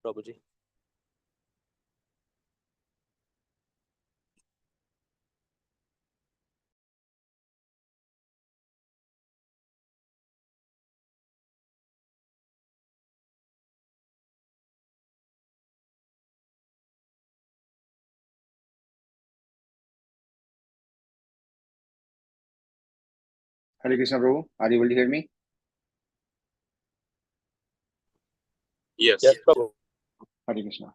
Prabhuji. Hare Krishna Prabhu, are you able to hear me? Yes, Prabhu. Hare Krishna.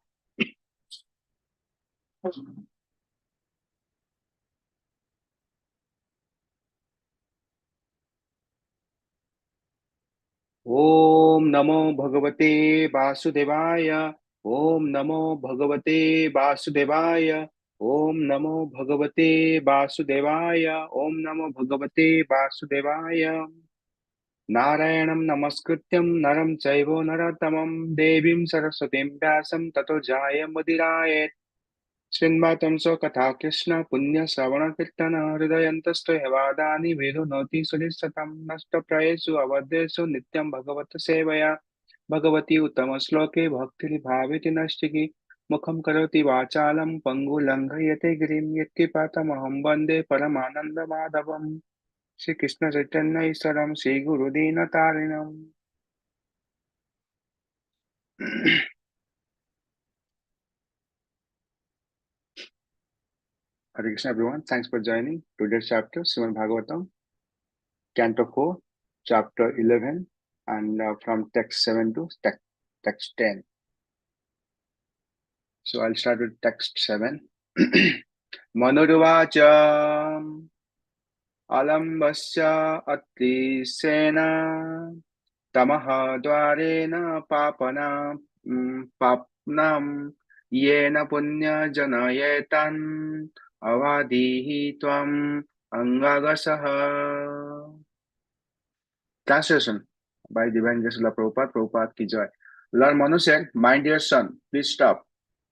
Om Namo Bhagavate Vasudevaya. Om Namo Bhagavate Vasudevaya. Om Namo Bhagavate Vasudevaya. Om Namo Bhagavate Vasudevaya. Narayanam Namaskrityam Naram Chaivo Naratamam Devim Saraswatim Vyasam Tato Jaya Mudirayet. Srinvatam so Katha Krishna Punya Savana Kirtana Hridayantastho Hevadani Vedunoti Sudisatam Nasta Prayesu Avadesu Nityam Bhagavata Sevaya Bhagavati Uttama Sloke Bhakti Bhaviti Nashtiki Mukham Karoti Vachalam Pangu Langhayate Girim Yatkipatamaham Bande Paramananda Madhavam Shri Krishna Chaitanya Isaram Shri Guru Dina Tarinam. Hare Krishna everyone, thanks for joining today's chapter Srimad Bhagavatam, Canto 4, Chapter 11, and from text 7 to text 10. So I'll start with text 7. Manuruvacha alambasya ati sena tamaha dvarena papana papnam yena punya janayetan avadihi tvam angagasaha. Translation by Divine Gesula Prabhupada, Prabhupada Ki Jai. Lord Manu said, my dear son, please stop.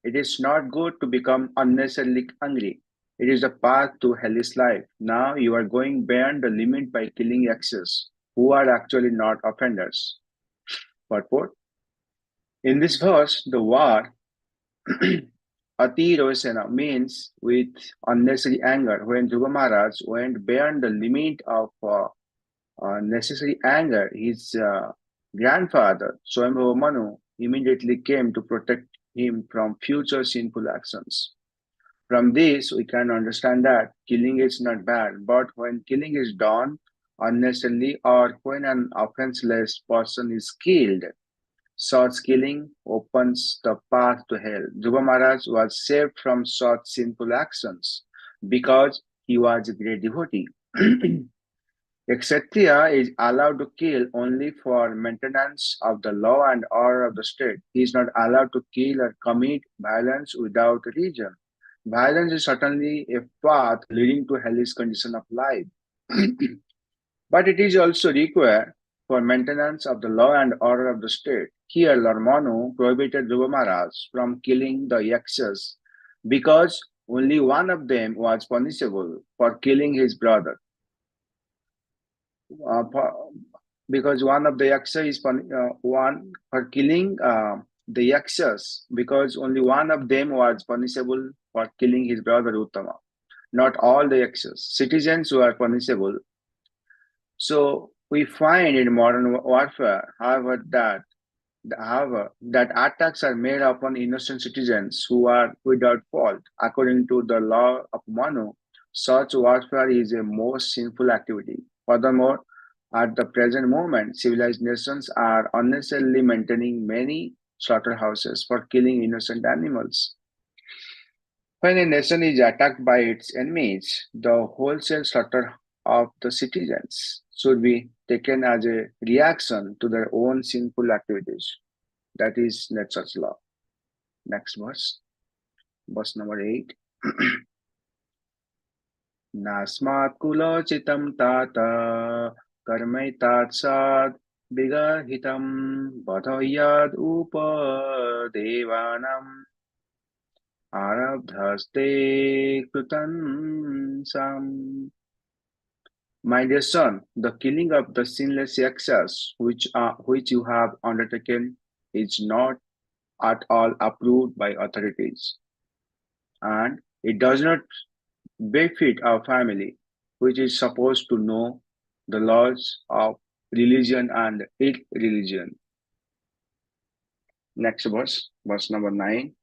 It is not good to become unnecessarily angry. It is the path to hellish life. Now you are going beyond the limit by killing excess, who are actually not offenders. Purport. In this verse, the word Ati Rosena means with unnecessary anger. When Dhruva Maharaj went beyond the limit of necessary anger, his grandfather, Swayambhava Manu, immediately came to protect him from future sinful actions. From this, we can understand that killing is not bad, but when killing is done unnecessarily or when an offenseless person is killed, such killing opens the path to hell. Dhruva Maharaj was saved from such sinful actions because he was a great devotee. A Kshatriya is allowed to kill only for maintenance of the law and order of the state. He is not allowed to kill or commit violence without reason. Violence is certainly a path leading to hellish condition of life. But it is also required for maintenance of the law and order of the state. Here, Lord Manu prohibited Dhruva Maharaj from killing the Yakshas because only one of them was punishable for killing his brother. Uh, because one of the yaksha is one for killing the yakshas because only one of them was punishable for killing his brother Uttama. Not all the yakshas. Citizens were punishable. So we find in modern warfare, however, that attacks are made upon innocent citizens who are without fault. According to the law of Manu, such warfare is a most sinful activity. Furthermore, at the present moment, civilized nations are unnecessarily maintaining many slaughterhouses for killing innocent animals. When a nation is attacked by its enemies, the wholesale slaughter of the citizens should be taken as a reaction to their own sinful activities. That is nature's law. Next verse number 8. Nasmat kulochitam tata karmaitat sad bigahitam badhoyad upadevanam arabdhaste krutansam. My dear son, the killing of the sinless yakshas which you have undertaken is not at all approved by authorities. And it does not befit our family, which is supposed to know the laws of religion and irreligion. Next verse number 9.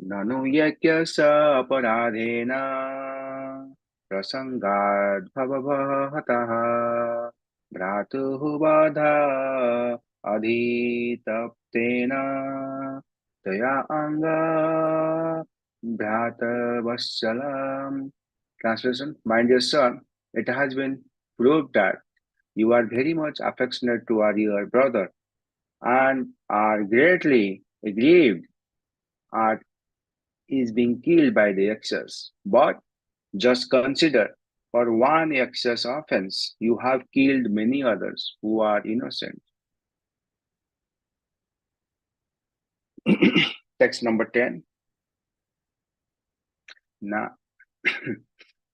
Nanu yakyasa aparadhena prasangad bhavavahataha bhratuhu badha adhitaptena taya anga bhratavassalam. Translation: My dear son, it has been proved that you are very much affectionate toward your brother and are greatly aggrieved at his being killed by the excess. But just consider, for one excess offense, you have killed many others who are innocent. Text number 10. Na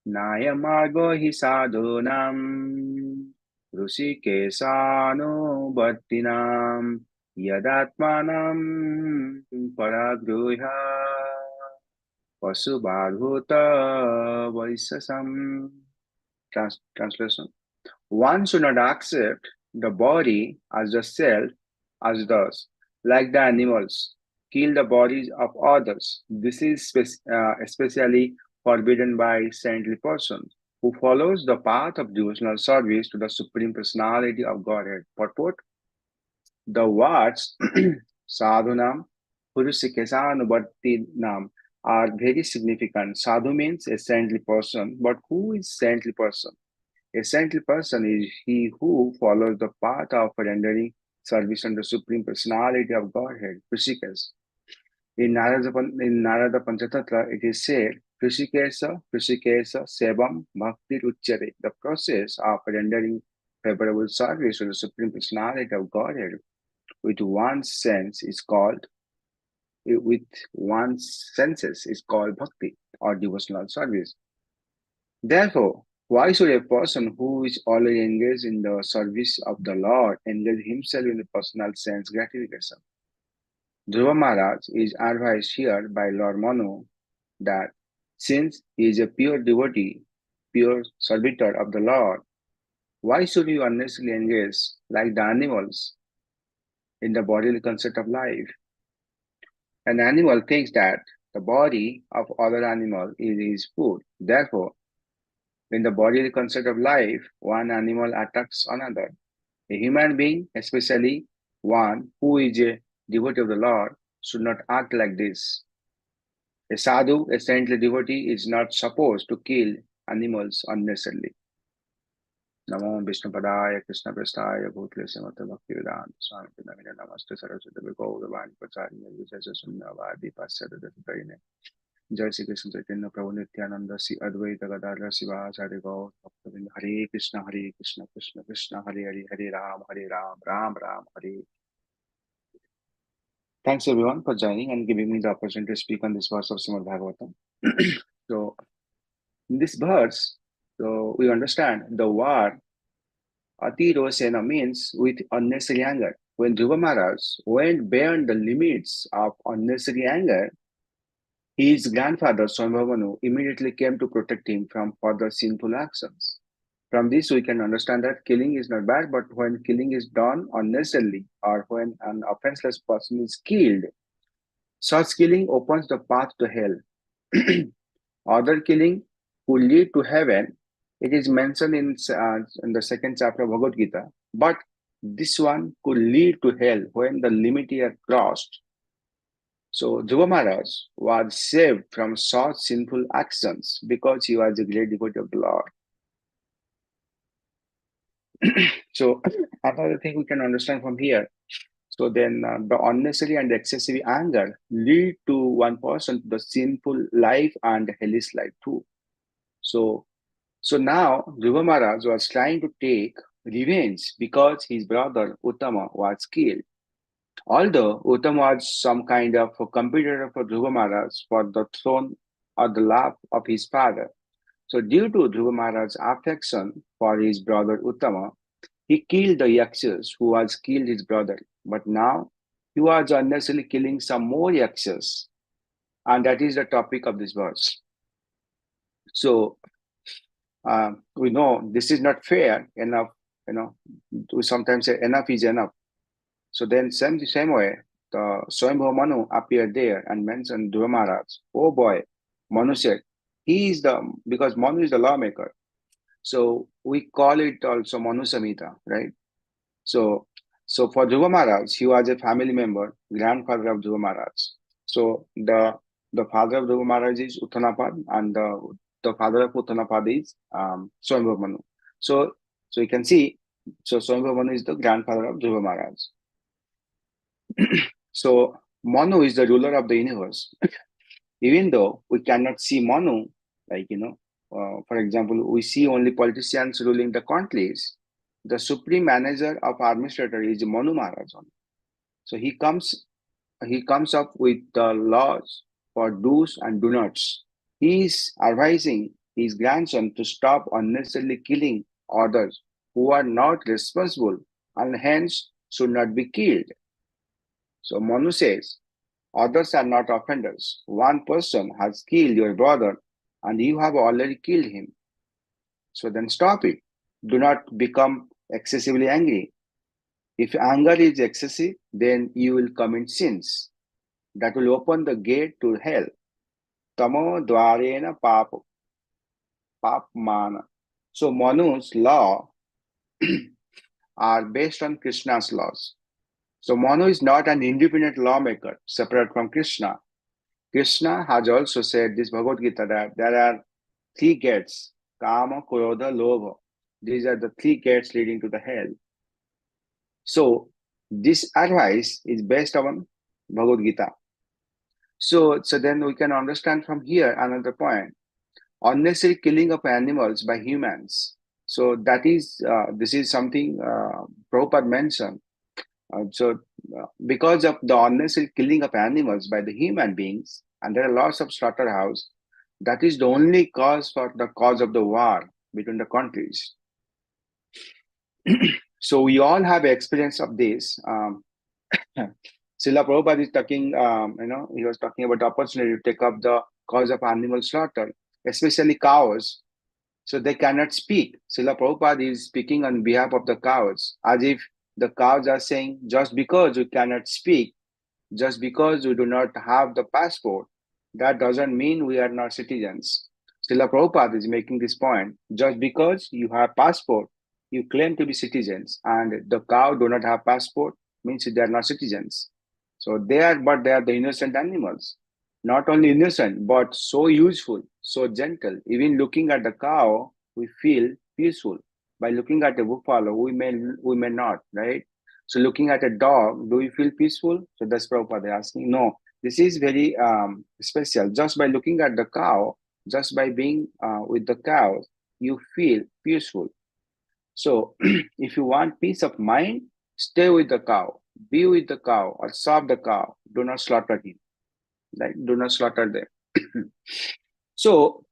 Nayamargo hi sadhunam Rushikesano yadatmanam paragruha pasubadhuta vaisasam. Translation: One should not accept the body as the self as does, like the animals, kill the bodies of others. This is especially forbidden by saintly persons who follows the path of devotional service to the Supreme Personality of Godhead. Purport: The words sadhunam, purushikesanubartinam are very significant. Sadhu means a saintly person, but who is saintly person? A saintly person is he who follows the path of rendering service unto the Supreme Personality of Godhead, Rishikesh. In Narada Panchatattva, it is said, Rishikesa Sevam Bhakti Uchyate. The process of rendering favorable service to the Supreme Personality of Godhead with one's senses is called bhakti or devotional service. Therefore, why should a person who is already engaged in the service of the Lord engage himself in the personal sense gratification? Dhruva Maharaj is advised here by Lord Manu that since he is a pure devotee, pure servitor of the Lord, why should he unnecessarily engage, like the animals, in the bodily concept of life? An animal thinks that the body of other animal is his food. Therefore, in the bodily concept of life, one animal attacks another. A human being, especially one who is a devotee of the Lord, should not act like this. A sadhu, a saintly devotee, is not supposed to kill animals unnecessarily. Namo Vishnu Padaya Krishna Prestaya Bhutale Samata Bhakti Vedanta Swami Pinamina Namaste Saraswati Gaudavani Pacharya Vishesha Sunyavadi Pasyada Dastarine. Jai Shri Krishna Chaitanya Prabhu Nityananda Sri Advaita Gadadhara Sivacharya Gaur Bhaktavinda. Hare Krishna Krishna Krishna Hare Hare, Hare Ram Ram Ram Hare. Thanks everyone for joining and giving me the opportunity to speak on this verse of Srimad Bhagavatam. So, in this verse, so we understand the word Ati Rosena means with unnecessary anger. When Dhruva Maharaj went beyond the limits of unnecessary anger, his grandfather Swambhavanu immediately came to protect him from further sinful actions. From this, we can understand that killing is not bad, but when killing is done unnecessarily or when an offenseless person is killed, such killing opens the path to hell. Other killing could lead to heaven. It is mentioned in the second chapter of Bhagavad Gita, but this one could lead to hell when the limit is crossed. So Dhruva Maharaj was saved from such sinful actions because he was a great devotee of the Lord. So another thing we can understand from here. So then the unnecessary and excessive anger lead to one person to the sinful life and hellish life too. So now Dhruva Maharaj was trying to take revenge because his brother Uttama was killed. Although Uttama was some kind of a competitor for Dhruva Maharaj for the throne or the lap of his father. So due to Dhruva Maharaj's affection for his brother Uttama, He killed the Yakshas who has killed his brother. But now he was unnecessarily killing some more Yakshas. And that is the topic of this verse. So we know this is not fair enough. We sometimes say enough is enough. So then same way, the Swayambhu Manu appeared there and mentioned Dhruva Maharaj. Oh boy, Manu said, because Manu is the lawmaker. So we call it also Manu Samhita, right? So for Dhruva Maharaj, he was a family member, grandfather of Dhruva Maharaj. So the father of Dhruva Maharaj is Uttanapad, and the father of Uttanapad is Swayambhu Manu. So you can see, so Swayambhu Manu is the grandfather of Dhruva Maharaj. So Manu is the ruler of the universe. Even though we cannot see Manu, like, for example, we see only politicians ruling the countries, the supreme manager of administrator is Manu Maharaj. So he comes up with the laws for do's and do nots. He is advising his grandson to stop unnecessarily killing others who are not responsible and hence should not be killed. So Manu says, others are not offenders. One person has killed your brother and you have already killed him. So then stop it. Do not become excessively angry. If anger is excessive, then you will commit sins. That will open the gate to hell. Tamo dvarena papmana. So Manu's law are based on Krishna's laws. So Manu is not an independent lawmaker separate from Krishna. Krishna has also said this Bhagavad Gita that there are 3 gates, Kama, Krodha, Lobha. These are the 3 gates leading to the hell. So this advice is based on Bhagavad Gita. So then we can understand from here another point. Unnecessary killing of animals by humans. So that is, this is something Prabhupada mentioned. Because of the unnecessary killing of animals by the human beings, and there are lots of slaughterhouse, that is the only cause of the war between the countries. So we all have experience of this. Srila Prabhupada is talking, he was talking about the opportunity to take up the cause of animal slaughter, especially cows. So they cannot speak. Srila Prabhupada is speaking on behalf of the cows, as if the cows are saying, just because you cannot speak, just because you do not have the passport, that doesn't mean we are not citizens. Srila Prabhupada is making this point. Just because you have passport, you claim to be citizens, and the cow do not have passport, means they are not citizens. So they are the innocent animals. Not only innocent, but so useful, so gentle. Even looking at the cow, we feel peaceful. By looking at a buffalo, we may not, right? So looking at a dog, do you feel peaceful? So that's Prabhupada asking. No, this is very special. Just by looking at the cow, just by being with the cow, you feel peaceful. So if you want peace of mind, stay with the cow, be with the cow, or serve the cow. Do not slaughter him. Like, do not slaughter them. So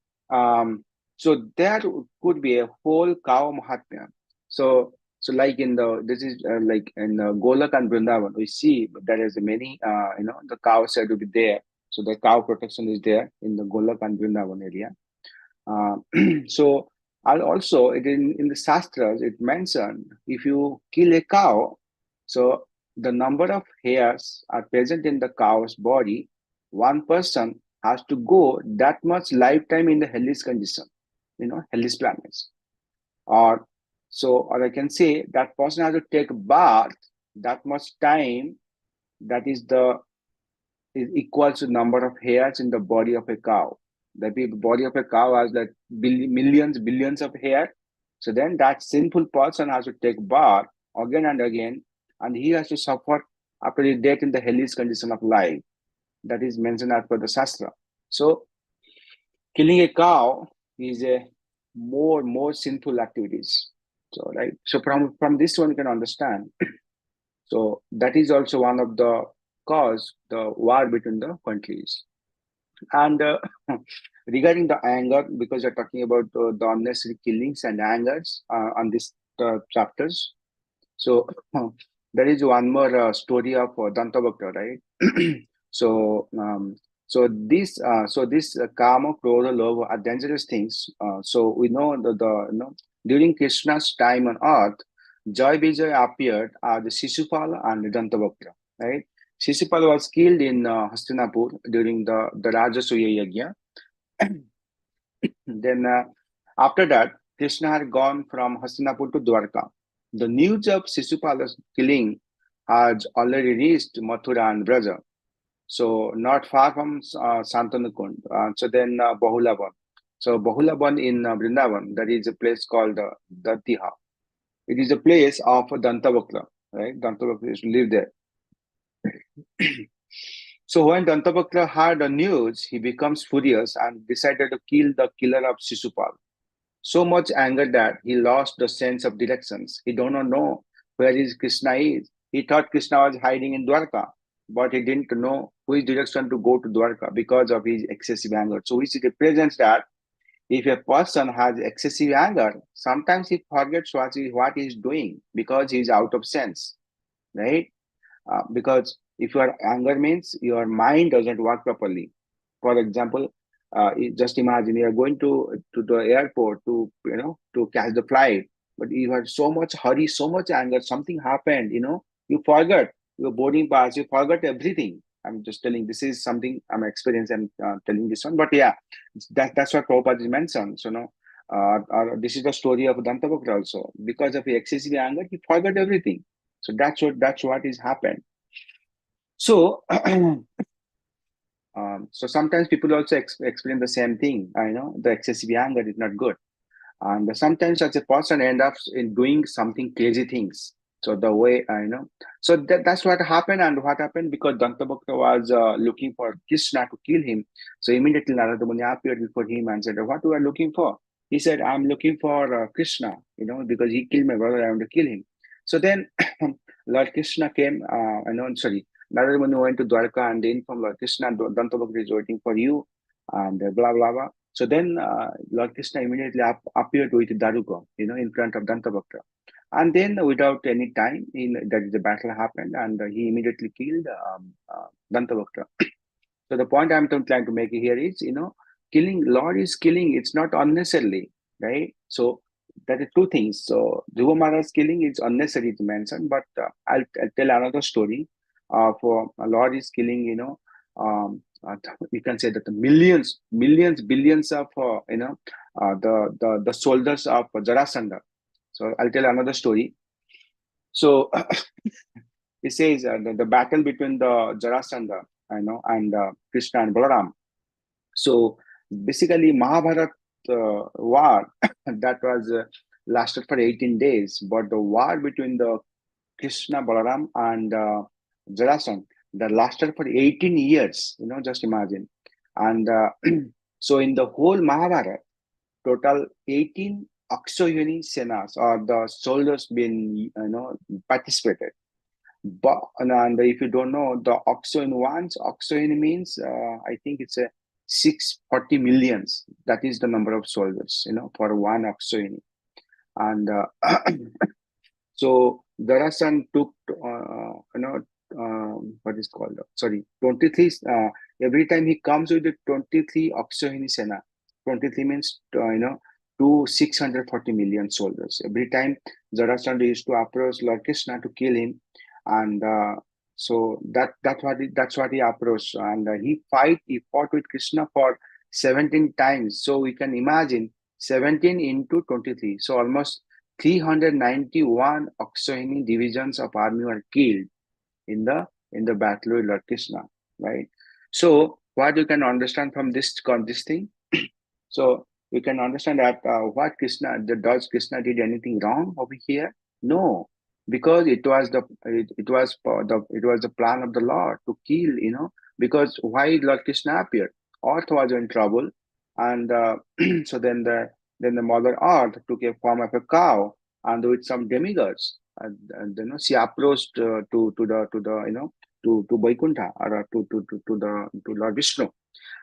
there could be a whole cow mahatmya. So like this is like in Golak and Vrindavan, we see there is many the cows said to be there. So the cow protection is there in the Golak and Vrindavan area. So also in the Shastras it mentioned, if you kill a cow, so the number of hairs are present in the cow's body, one person has to go that much lifetime in the hellish condition, hellish planets. Or I can say that person has to take bath that much time, that is equal to number of hairs in the body of a cow. The body of a cow has like billions of hair. So then that sinful person has to take bath again and again, and he has to suffer after his death in the hellish condition of life. That is mentioned as per the Shastra. So killing a cow is a more sinful activities. So right. So from this one you can understand. So that is also one of the cause the war between the countries. And regarding the anger, because you're talking about the unnecessary killings and angers on these chapters. So there is one more story of Dantavakta, right? so this Kama, Krodha, Lobha are dangerous things. So we know that during Krishna's time on earth, Jai Vijay appeared as the Sisupala and Dantavakta, right? Sisupala was killed in Hastinapur during the Rajasuya Yajna. Then after that, Krishna had gone from Hastinapur to Dwarka. The news of Sisupala's killing has already reached Mathura and Braja, so not far from Santanukund. So then Bahulavan. So Bahulavan in Vrindavan, there is a place called Datiha. It is a place of Dantavakra, right? Dantavakra used to live there. So when Dantavakra heard the news, he becomes furious and decided to kill the killer of Sisupal. So much anger that he lost the sense of directions. He don't know where his Krishna is. He thought Krishna was hiding in Dwarka, but he didn't know which direction to go to Dwarka because of his excessive anger. So which represents that if a person has excessive anger, sometimes he forgets what he is doing because he is out of sense, right? Because if your anger means your mind doesn't work properly. For example, just imagine you are going to the airport to catch the flight, but you had so much hurry, so much anger, something happened, you forgot your boarding pass, you forgot everything. I'm just telling, this is something I'm experiencing and telling this one. But yeah, that's what Prabhupada is mentioned. So this is the story of Dantavakra also. Because of excessive anger, he forgot everything. So that's what is happened. So so sometimes people also explain the same thing. I know the excessive anger is not good, and sometimes such a person ends up in doing something crazy things. So the way so that's what happened. And what happened, because Dantabhakta was looking for Krishna to kill him. So immediately Narada Muni appeared before him and said, "What you are looking for?" He said, "I'm looking for Krishna, because he killed my brother. I want to kill him." So then Lord Krishna came. Sorry. Narada Muni went to Dwarka and they informed Lord Krishna, Dantabhakta is waiting for you, and blah blah blah. So then Lord Krishna immediately appeared with Daruka, in front of Dantavakta. And then without any time, the battle happened and he immediately killed Dantavakta. So the point I'm trying to make here is, killing, Lord is killing, it's not unnecessarily, right? So that is two things. So Dhruva Maharaj's killing is unnecessary to mention, but I'll tell another story. For Lord is killing, you can say that the millions, billions of, the soldiers of Jarasandha. So I'll tell another story. So it says the battle between the Jarasandha, and Krishna and Balaram. So basically, Mahabharat war that was lasted for 18 days, but the war between the Krishna, Balaram, and Jarasandha that lasted for 18 years. Just imagine. And so in the whole Mahabharat, total 18 Akshayani Senas, or the soldiers been participated. But and if you don't know the Akshayani means I think it's a 640 millions. That is the number of soldiers for one Akshayani. And so Darasan took what is called, sorry, 23. Every time he comes with the 23 Akshayani Sena. 23 means to 640 million soldiers. Every time Jarasandha used to approach Lord Krishna to kill him, and so that's what he approached, and he fought with Krishna for 17 times. So we can imagine 17 into 23, so almost 391 Akshayani divisions of army were killed in the battle with Lord Krishna, right? So what you can understand from this thing, so you can understand that does Krishna did anything wrong over here? No, because it was the plan of the Lord to kill, because why Lord Krishna appeared? Earth was in trouble, and so then the mother Earth took a form of a cow, and with some demigods, and she approached to Vaikuntha, or to Lord Vishnu.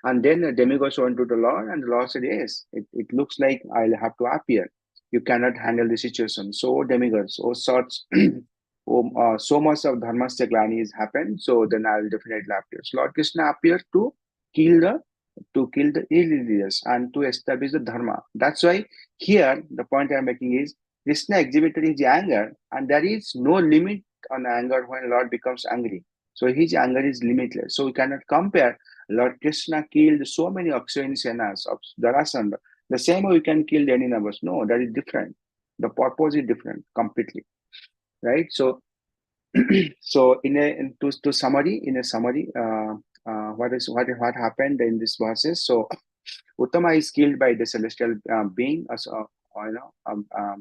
And then the demigods went to the Lord, and the Lord said, "Yes, it looks like I'll have to appear. You cannot handle the situation." So demigods, or sorts, so much of dharmasya glani is happened, so then I will definitely appear. So Lord Krishna appeared to kill the irreligious and to establish the dharma. That's why here the point I'm making is Krishna exhibited his anger, and there is no limit on anger when Lord becomes angry. So his anger is limitless. So we cannot compare. Lord Krishna killed so many Akshayani Senas of Darasandha. The same way we can kill any numbers. No, that is different. The purpose is different completely, right? So, so to summary, in a summary, what happened in this verses? So Uttama is killed by the celestial being,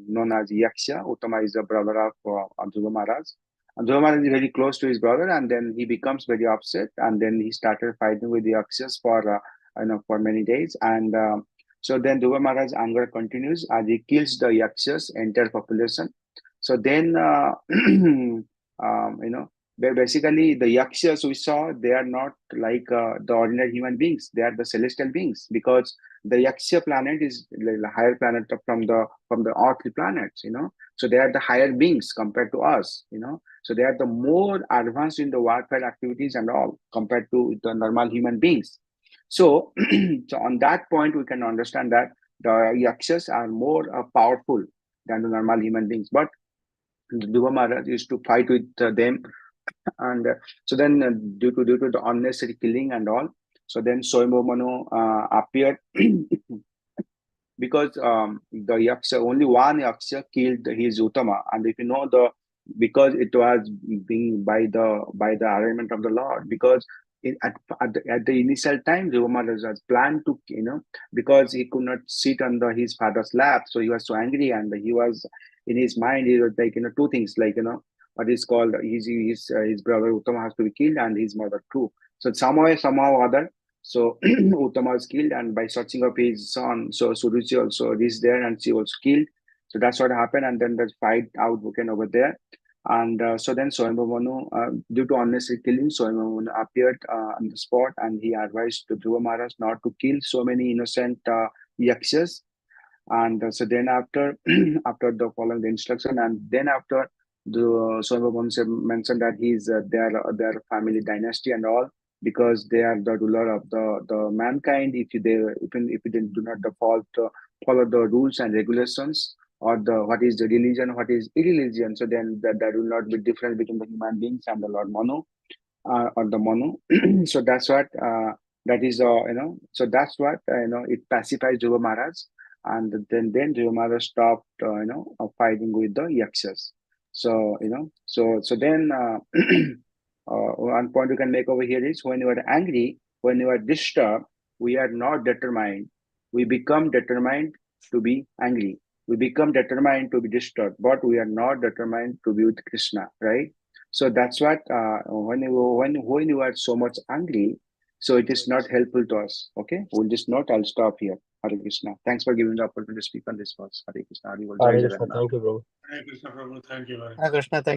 known as Yaksha. Uttama is the brother of Dhruva Maharaj. And Dhruva Maharaj is very close to his brother, and then he becomes very upset, and then he started fighting with the Yakshas for many days. And so then Dhruva Maharaj's anger continues as he kills the Yakshas, entire population. So then, basically the yakshas we saw, they are not like the ordinary human beings. They are the celestial beings, because the yaksha planet is the higher planet from the earthly planets. So they are the higher beings compared to us. So they are the more advanced in the warfare activities and all compared to the normal human beings. So so on that point we can understand that the yakshas are more powerful than the normal human beings. But Dhruva Maharaj used to fight with them, and so then due to the unnecessary killing and all, so then Swayambhu Manu appeared because the yaksha, only one yaksha killed his Uttama, and if you know because it was being by the arrangement of the Lord, because at the initial time Dhruva Maharaj was planned to, because he could not sit under his father's lap, so he was so angry, and he was in his mind, he was like, two things, like, what is called his brother Uttama has to be killed, and his mother too. So somehow or other, so Uttama was killed, and by searching up his son, so Suruchi also reached there, and she was killed. So that's what happened, and then the fight outbroken over there. And so then Swayambhu Manu, due to unnecessary killing, Swayambhu Manu appeared on the spot, and he advised to Dhruva Maharaj not to kill so many innocent yakshas. And so then after after the following the instruction, and then after the Swayambhu Manu mentioned that he's their family dynasty and all, because they are the ruler of the mankind. If they do not follow the rules and regulations, or what is the religion, what is irreligion, so then that will not be different between the human beings and the Lord Manu, or the Manu. So that's what that is. So that's what it pacifies Dhruva Maharaj, and then Dhruva Maharaj stopped fighting with the yakshas. So so then one point we can make over here is, when you are angry, when you are disturbed, we are not determined. We become determined to be angry. We become determined to be disturbed, but we are not determined to be with Krishna, right? So that's what when you are so much angry, so it is not helpful to us. Okay, we'll just note. I'll stop here. Hare Krishna. Thanks for giving the opportunity to speak on this verse. Hare Krishna. Hare Krishna. Thank you, bro. Hare Krishna, Prabhu. Thank you very much. Hare Krishna. Thank